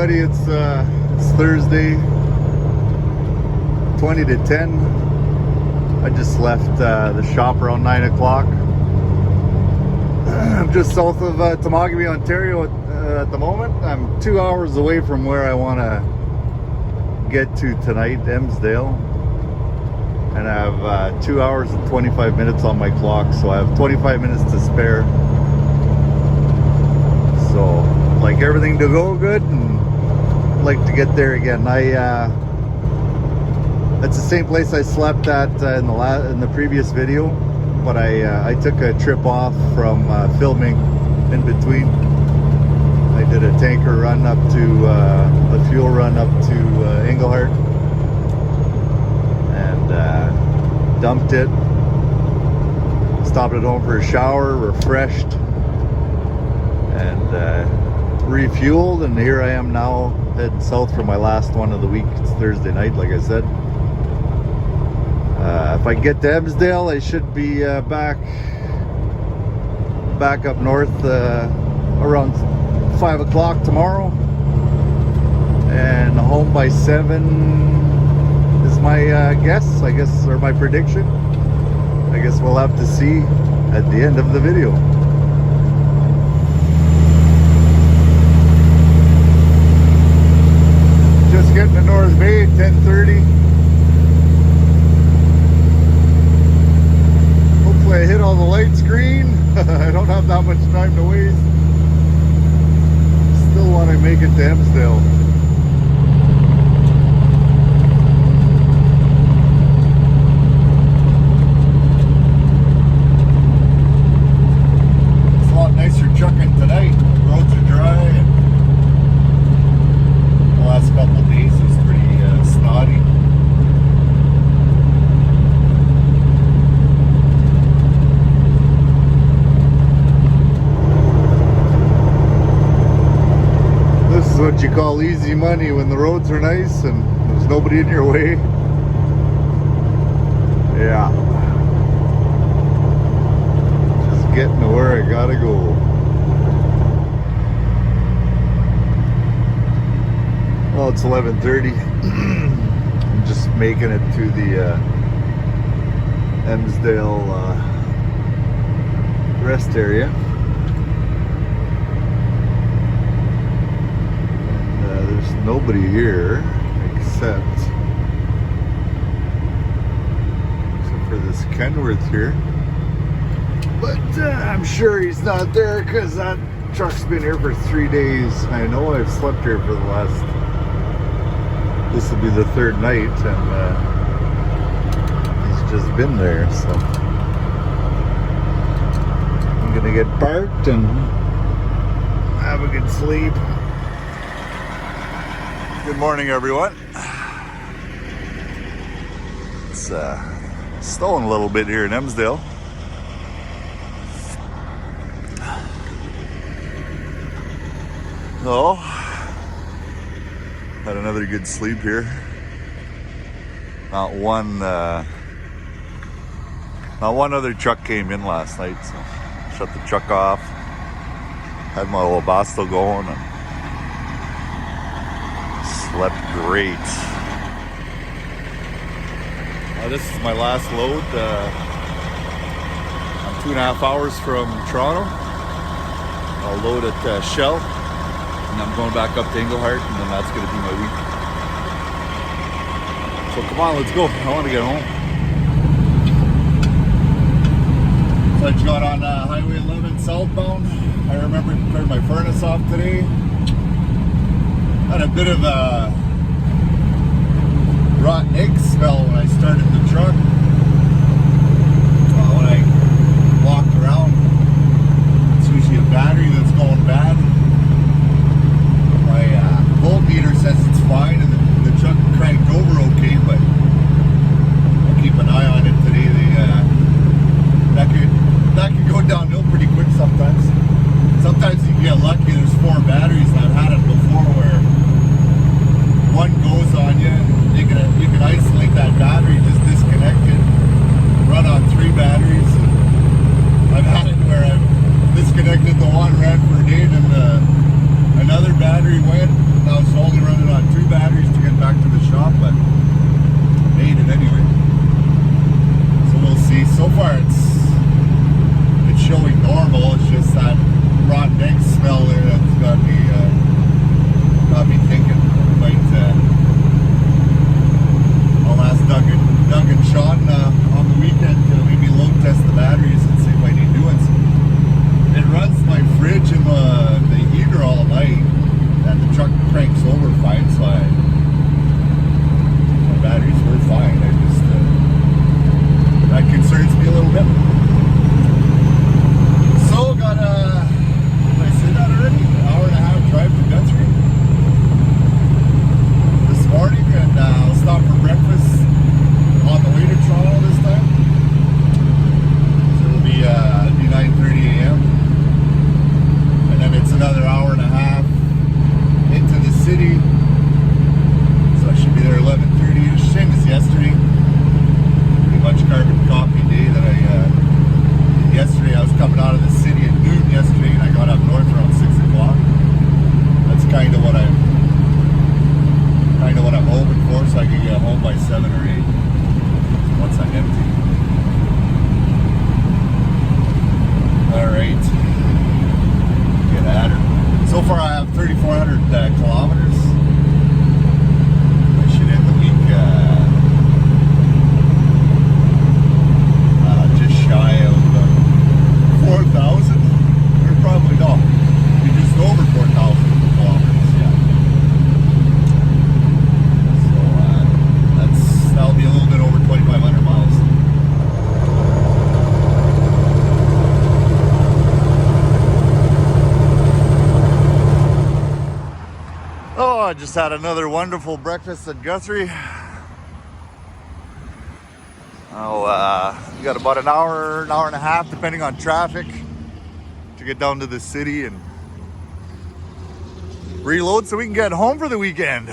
everybody. It's Thursday, 20 to 10. I just left the shop around 9 o'clock. I'm just south of Keele, Ontario at the moment. I'm 2 hours away from where I want to get to tonight, Emsdale. And I have 2 hours and 25 minutes on my clock, so I have 25 minutes to spare. So, like everything to go good, and I'd like to get there again. That's the same place I slept at in the previous video, but I took a trip off from filming in between. I did a tanker run up to a fuel run up to Englehart, and dumped it. Stopped at home for a shower, refreshed, and refueled, and here I am now heading south for my last one of the week. It's Thursday night, like I said. If I get to Emsdale, I should be back up north around 5 o'clock tomorrow, and home by 7 is my guess, I guess, or my prediction. I guess we'll have to see at the end of the video. Just getting to North Bay, 10:30. Hopefully I hit all the lights green. I don't have that much time to waste. Still want to make it to Emsdale. It's a lot nicer trucking tonight. Roads are dry, and the last couple of days was pretty snotty. This is what you call easy money when the roads are nice and there's nobody in your way. Yeah. Just getting to where I gotta go. Well, it's 11:30. I'm just making it to the Emsdale rest area. There's nobody here except for this Kenworth here. But I'm sure he's not there because that truck's been here for 3 days. I know I've slept here for the last... This will be the third night, and he's just been there, so I'm gonna get parked and have a good sleep. Good morning, everyone. It's snowing a little bit here in Emsdale. So, had another good sleep here. Not one other truck came in last night, so shut the truck off. Had my little Basto going and slept great. This is my last load. I'm 2.5 hours from Toronto. I'll load at Shell, and I'm going back up to Englehart, and then that's going to be my week. So come on, let's go. I want to get home. So I just got on Highway 11 southbound. I remember to turn my furnace off today. Had a bit of a rotten egg smell when I started the truck. When I walked around, it's usually a battery that's going bad. My voltmeter says it's fine, and the truck cranked over okay, but I'll keep an eye on it today. That could go downhill pretty quick sometimes. Sometimes you can get lucky. There's 4 batteries, and I've had it before where one goes on you. You can isolate that battery, just disconnect it, run on 3 batteries. And I've had it where I've disconnected the one, ran for a day, and another battery went. And I was I just had another wonderful breakfast at Guthrie. We got about an hour and a half, depending on traffic, to get down to the city and reload so we can get home for the weekend.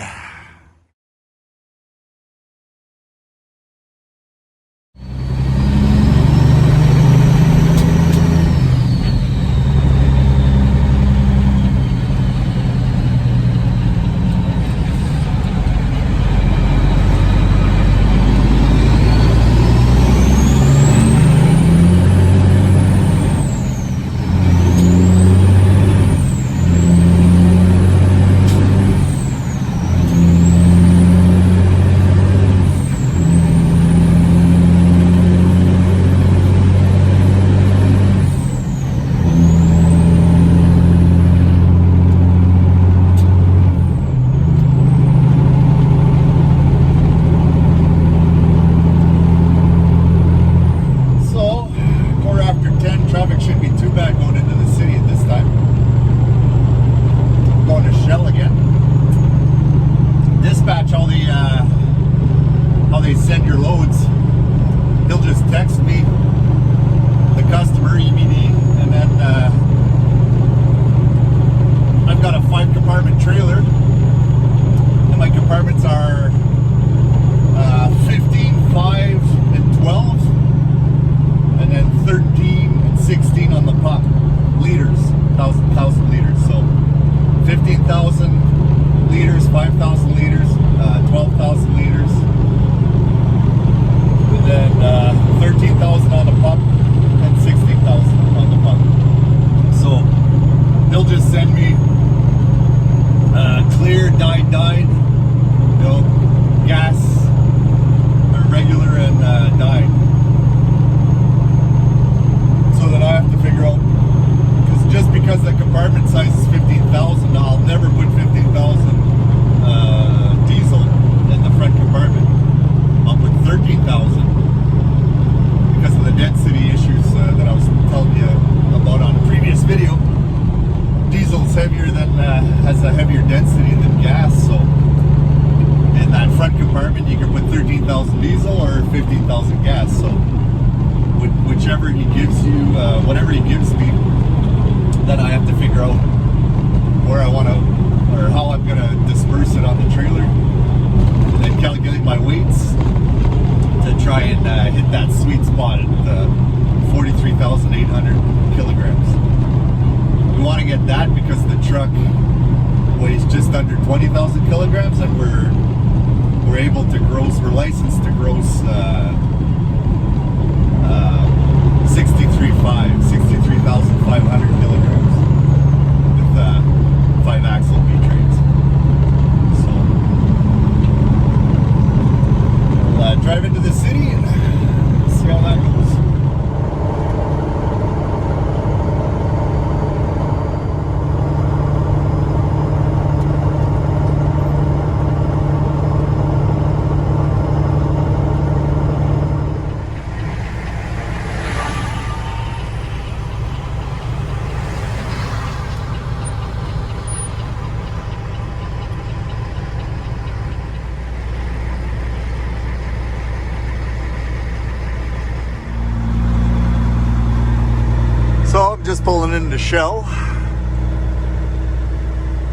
Just pulling into Shell.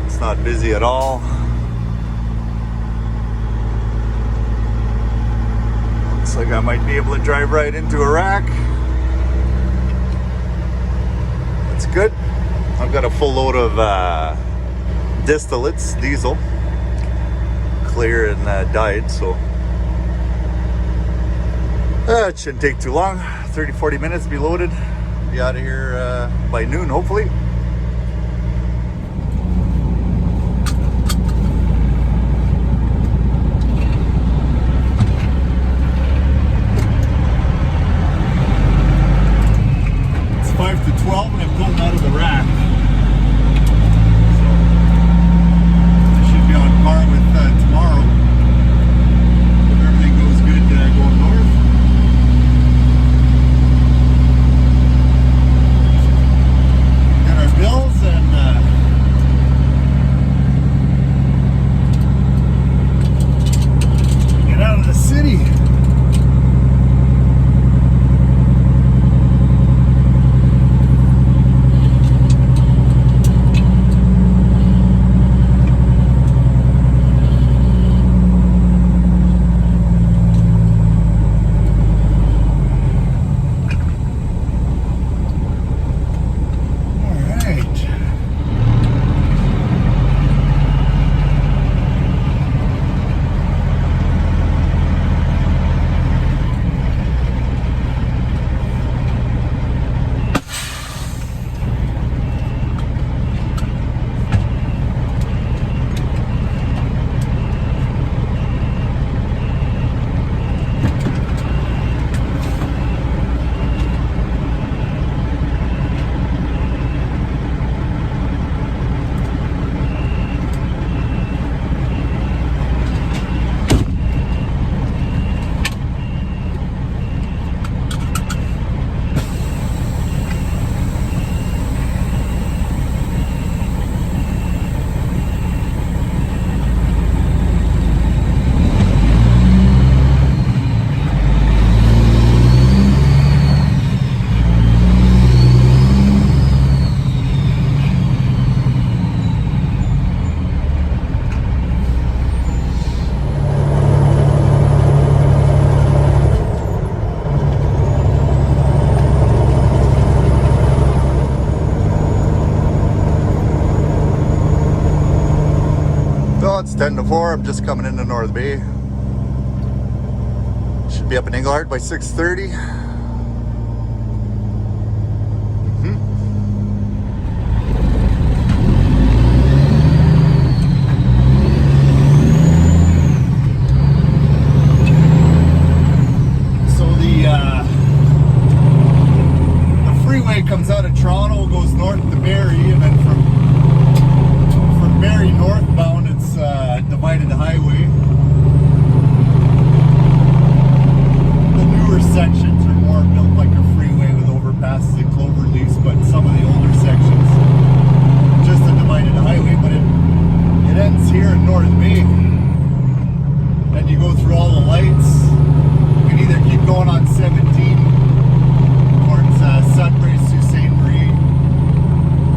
It's not busy at all. Looks like I might be able to drive right into a rack. That's good. I've got a full load of distillates, diesel, clear and dyed, so it shouldn't take too long. 30-40 minutes to be loaded. Be out of here by noon, hopefully. It's 5 to 12 and I'm going out of the rack. So I should be on par with tomorrow. If everything goes good going north. it's 10 to 4. I'm just coming into North Bay. Should be up in Englehart by 6:30. Comes out of Toronto, goes north to Barrie, and then from Barrie northbound, it's divided highway. The newer sections are more built like a freeway with overpasses and clover leaves, but some of the older sections just a divided highway. But it ends here in North Bay, and you go through all the lights. You can either keep going on 17 towards Sudbury, Sault Ste. Marie.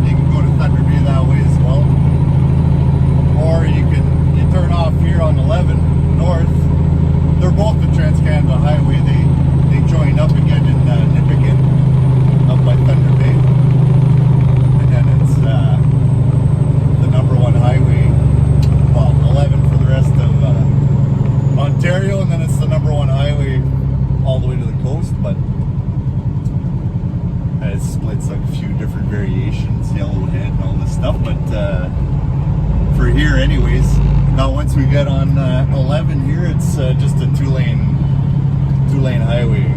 You can go to Thunder Bay that way as well. Or you turn off here on 11 north. They're both the Trans-Canada Highway. They join up again in Nippigan, up by Thunder Bay. And then it's the number one highway, well, 11 for the rest of Ontario, and then it's the number one highway all the way to the coast, but it splits like a few different variations, Yellowhead and all this stuff, but for here anyways. Now once we get on 11 here, it's just a two-lane highway.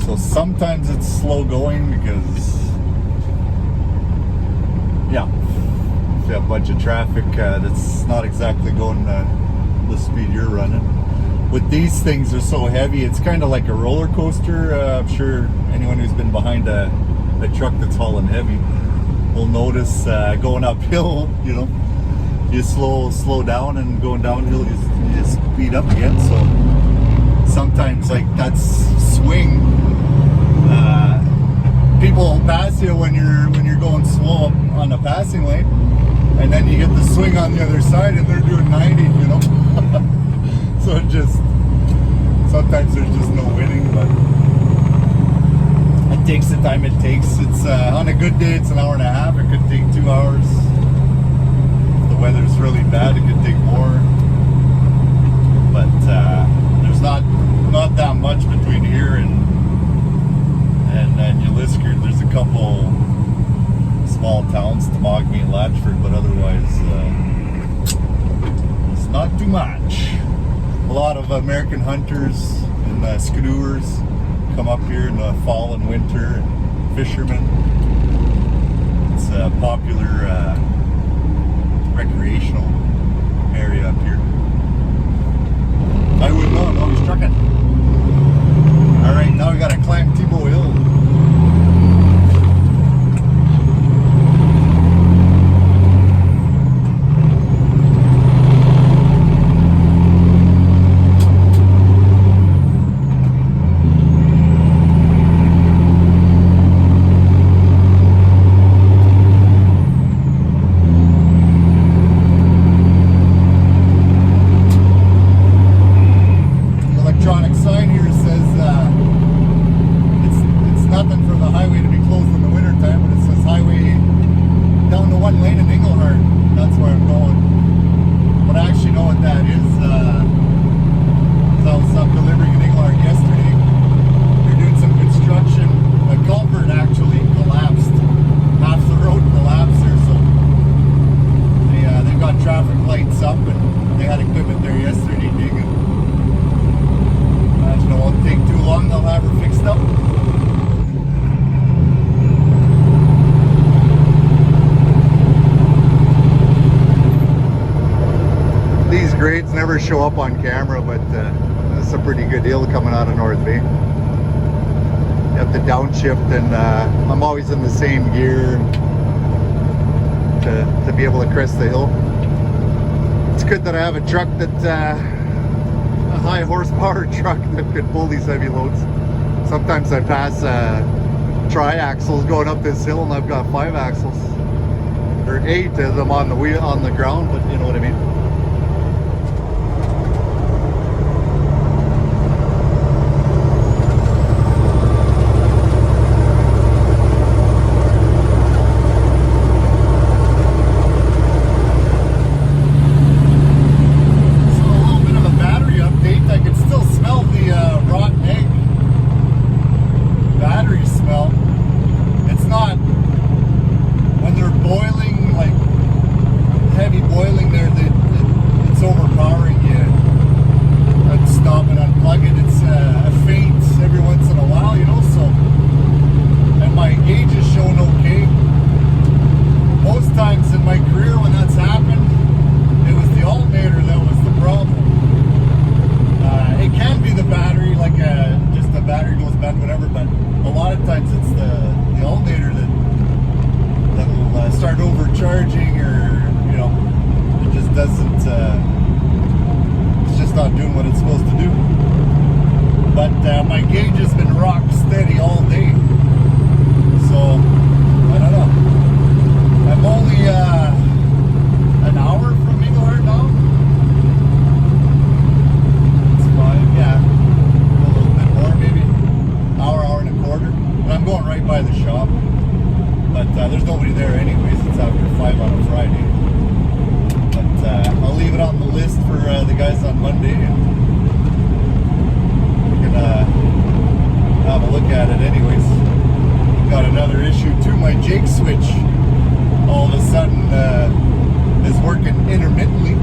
So sometimes it's slow going because, yeah, if you have a bunch of traffic that's not exactly going the speed you're running. With these things, they're so heavy, it's kind of like a roller coaster. I'm sure anyone who's been behind a truck that's hauling heavy will notice going uphill, you know, you slow down, and going downhill you speed up again. So sometimes, like, that's swing, people will pass you when you're going slow on a passing lane, and then you get the swing on the other side and they're doing 90, you know. So it just, sometimes there's just no winning, but it takes the time it takes. It's on a good day, it's an hour and a half. It could take 2 hours. If the weather's really bad, it could take more. But there's not that much between here and Uliskert. There's a couple small towns, Tamagami and Latchford, but otherwise it's not too much. A lot of American hunters and skidooers come up here in the fall and winter, and fishermen. It's a popular recreational area up here. I wouldn't know, no, he's trucking. Alright, now we gotta climb Thibault Hill. Grades never show up on camera, but that's a pretty good hill coming out of North Bay. You have to downshift, and I'm always in the same gear to be able to crest the hill. It's good that I have a truck that a high horsepower truck that can pull these heavy loads. Sometimes I pass tri-axles going up this hill, and I've got 5 axles, or 8 of them on the wheel on the ground, but you know what I mean. charging, or it just doesn't. It's just not doing what it's supposed to do. But my gauge has been rock steady all day, so I don't know. I'm only an hour from Englehart now. It's 5, yeah, a little bit more, maybe hour and a quarter. And I'm going right by the shop, but there's nobody there anyways. It's after 5 on a Friday. But I'll leave it on the list for the guys on Monday, and we can have a look at it anyways. Got another issue too. My Jake switch all of a sudden is working intermittently.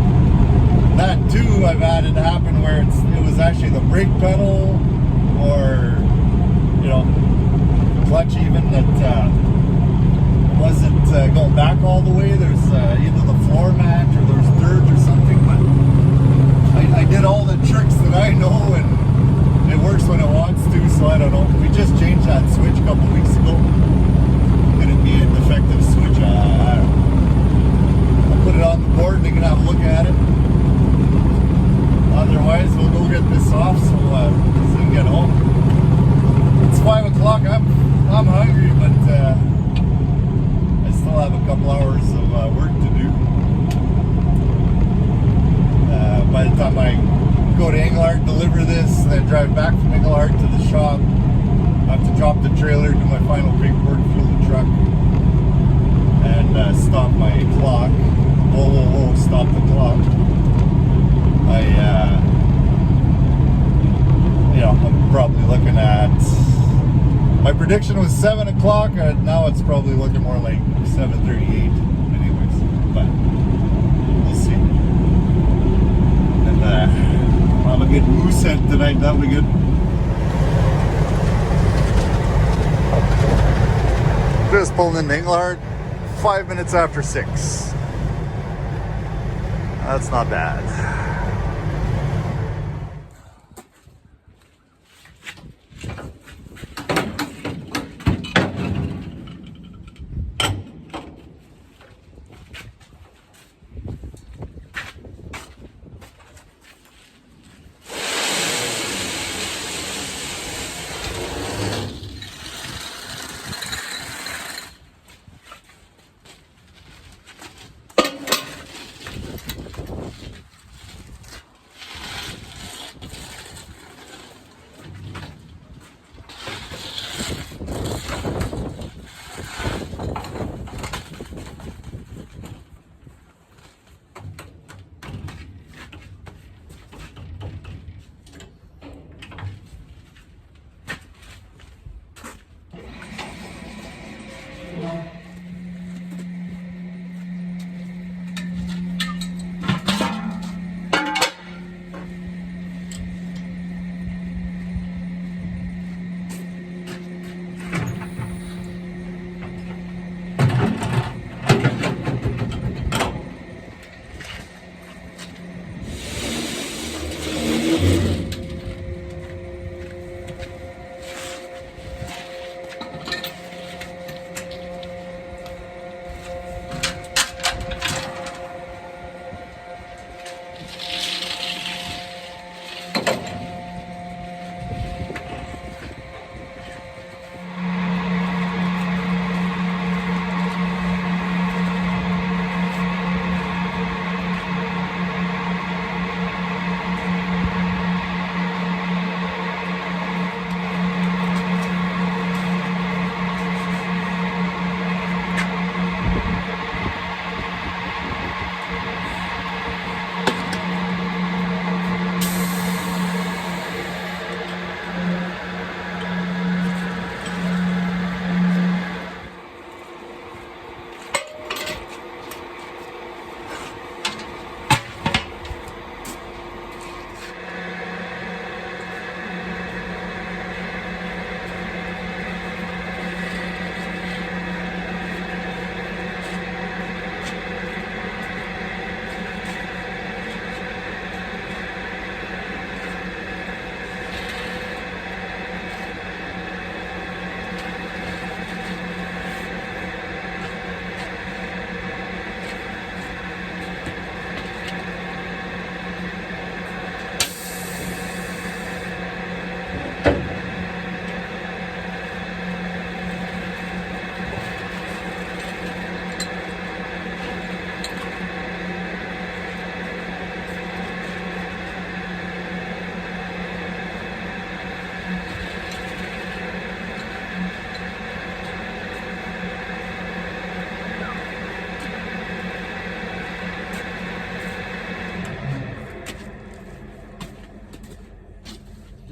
That too I've had it happen where it was actually the brake pedal or clutch even that wasn't going back all the way. There's either the floor mat or there's dirt or something, but I did all the tricks that I know, and it works when it wants to, so I don't know. We just changed that switch a couple weeks ago. Could it be a defective switch? I don't know. I'll put it on the board and they can have a look at it. Otherwise, we'll go get this off so we can get home. It's 5 o'clock. I'm hungry, but I still have a couple hours of work to do. By the time I go to Englehart, deliver this, and then drive back from Englehart to the shop, I have to drop the trailer, do my final paperwork, fuel the truck, and stop my clock. Whoa, stop the clock. I'm probably looking at, my prediction was 7 o'clock, now it's probably looking more like 7:38 anyways, but we'll see. And I'll have a good moose head tonight, that'll be good. Just pulling into Englehart, 5 minutes after 6. That's not bad.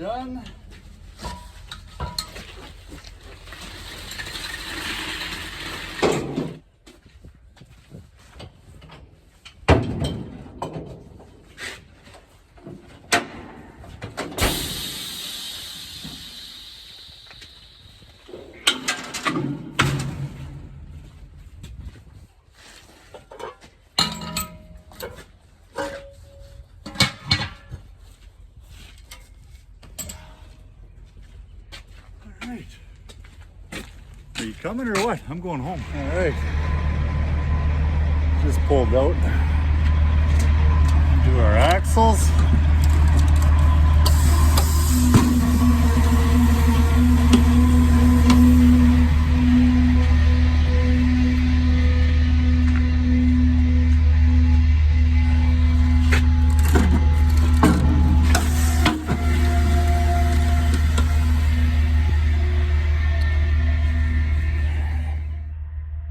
done. Alright. Are you coming or what? I'm going home. Alright. Just pulled out. Do our axles.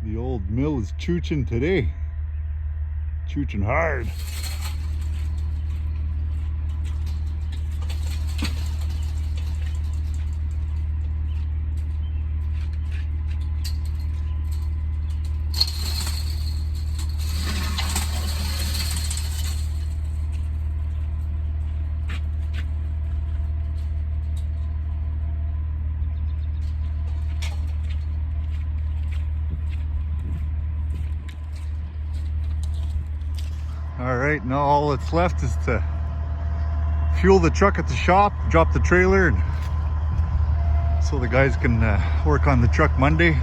The old mill is chooching today. Chooching hard. All right, now all that's left is to fuel the truck at the shop, drop the trailer, and so the guys can work on the truck Monday.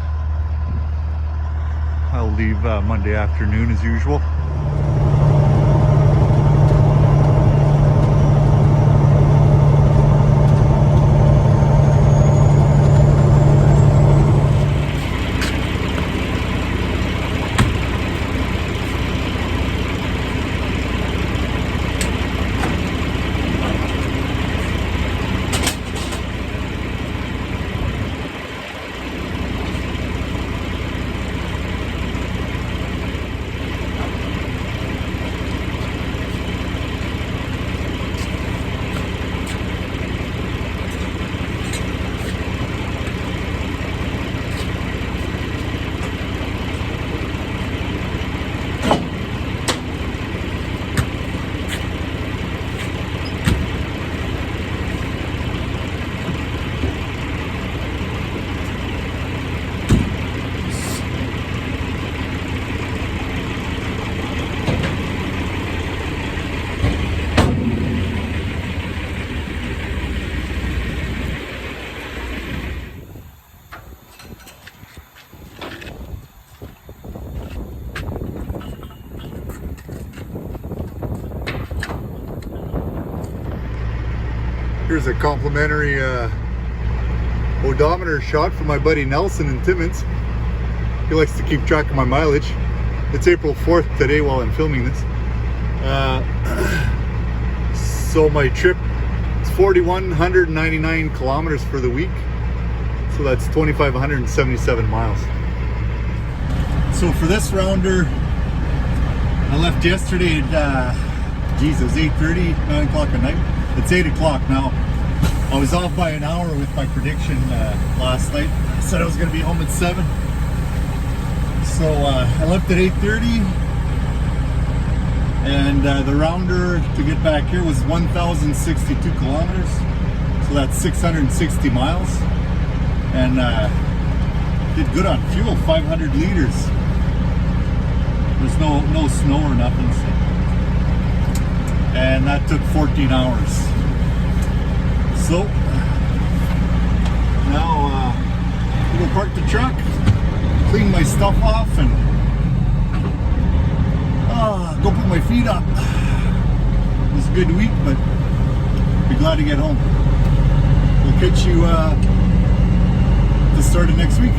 I'll leave Monday afternoon as usual. Here's a complimentary odometer shot from my buddy Nelson in Timmins. He likes to keep track of my mileage. It's April 4th today while I'm filming this. So my trip is 4,199 kilometers for the week. So that's 2,577 miles. So for this rounder, I left yesterday at, geez, it was 8:30, 9 o'clock at night. It's 8 o'clock now. I was off by an hour with my prediction last night. I said I was going to be home at 7. So I left at 8:30. And the rounder to get back here was 1,062 kilometers. So that's 660 miles. And did good on fuel, 500 liters. There's no snow or nothing. So. And that took 14 hours. So now we'll park the truck, clean my stuff off, and go put my feet up. It was a good week, but be glad to get home. We'll catch you the start of next week.